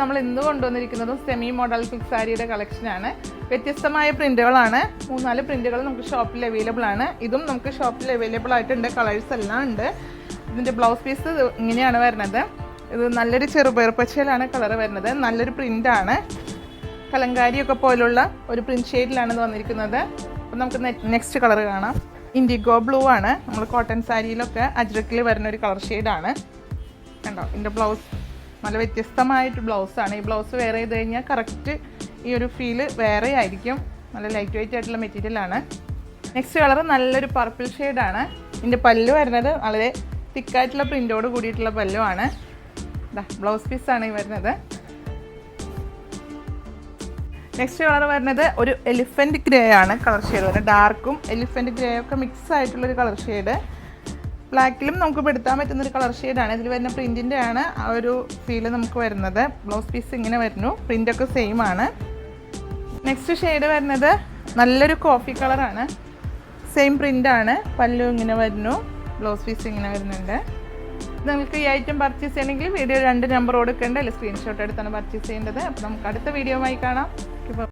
നമ്മൾ ഇന്ന് കൊണ്ടുവന്നിരിക്കുന്നതും semi model silk സാരിയുടെ കളക്ഷനാണ്. വ്യത്യസ്തമായ പ്രിന്റുകളാണ്. 3-4 പ്രിന്റുകൾ നമുക്ക് ഷോപ്പിൽ അവൈലബിൾ ആണ്. ഇതും നമുക്ക് ഷോപ്പിൽ അവൈലബിൾ ആയിട്ടുണ്ട്. കളേഴ്സ് എല്ലാം ഉണ്ട്. ഇതിൻ്റെ ബ്ലൗസ് പീസ് ഇങ്ങനെയാണ് വരുന്നത്. ഇത് നല്ലൊരു ചെറുപയർ പച്ചയിലാണ് കളർ വരുന്നത്. നല്ലൊരു പ്രിൻ്റാണ്. കലങ്കാരിയൊക്കെ പോലുള്ള ഒരു പ്രിൻറ്റ് ഷെയ്ഡിലാണ് ഇത് വന്നിരിക്കുന്നത്. അപ്പം നമുക്ക് നെക്സ്റ്റ് കളർ കാണാം. ഇൻഡിഗോ ബ്ലൂ ആണ്. നമ്മൾ കോട്ടൺ സാരിയിലൊക്കെ അജ്രക്കിൽ വരുന്ന ഒരു കളർ ഷെയ്ഡാണ്. കണ്ടോ, ഇതിൻ്റെ ബ്ലൗസ് നല്ല വ്യത്യസ്തമായിട്ട് ബ്ലൗസാണ്. ഈ ബ്ലൗസ് വെയർ ചെയ്ത് കഴിഞ്ഞാൽ കറക്റ്റ് ഈ ഒരു ഫീല് വേറെ ആയിരിക്കും. നല്ല ലൈറ്റ് വെയിറ്റ് ആയിട്ടുള്ള മെറ്റീരിയലാണ്. നെക്സ്റ്റ് കളർ നല്ലൊരു പർപ്പിൾ ഷെയ്ഡാണ്. ഇതിൻ്റെ പല്ലു വരുന്നത് വളരെ തിക്കായിട്ടുള്ള പ്രിൻ്റോട് കൂടിയിട്ടുള്ള പല്ലുവാണ്. ബ്ലൗസ് പീസാണ് ഈ വരുന്നത്. നെക്സ്റ്റ് കളർ വരുന്നത് ഒരു എലിഫൻറ്റ് ഗ്രേ ആണ് കളർ ഷെയ്ഡ് വരുന്നത്. ഡാർക്കും എലിഫൻറ്റ് ഗ്രേ ഒക്കെ മിക്സ് ആയിട്ടുള്ളൊരു കളർ ഷെയ്ഡ്. ബ്ലാക്കിലും നമുക്ക് പെടുത്താൻ പറ്റുന്നൊരു കളർ ഷെയ്ഡാണ്. ഇതിൽ വരുന്ന പ്രിൻറ്റിൻ്റെ ആണ് ആ ഒരു ഫീല് നമുക്ക് വരുന്നത്. ബ്ലൗസ് പീസ് ഇങ്ങനെ വരുന്നു. പ്രിൻ്റൊക്കെ സെയിം ആണ്. നെക്സ്റ്റ് ഷെയ്ഡ് വരുന്നത് നല്ലൊരു കോഫി കളറാണ്. സെയിം പ്രിൻ്റാണ്. പല്ലു ഇങ്ങനെ വരുന്നു. ബ്ലൗസ് പീസ് ഇങ്ങനെ വരുന്നുണ്ട്. നിങ്ങൾക്ക് ഈ ഐറ്റം പർച്ചേസ് ചെയ്യണമെങ്കിൽ വീഡിയോ 2 നമ്പർ കൊടുക്കേണ്ട അല്ലെങ്കിൽ സ്ക്രീൻഷോട്ട് എടുത്താണ് പർച്ചേസ് ചെയ്യേണ്ടത്. അപ്പോൾ നമുക്ക് അടുത്ത വീഡിയോയുമായി കാണാം.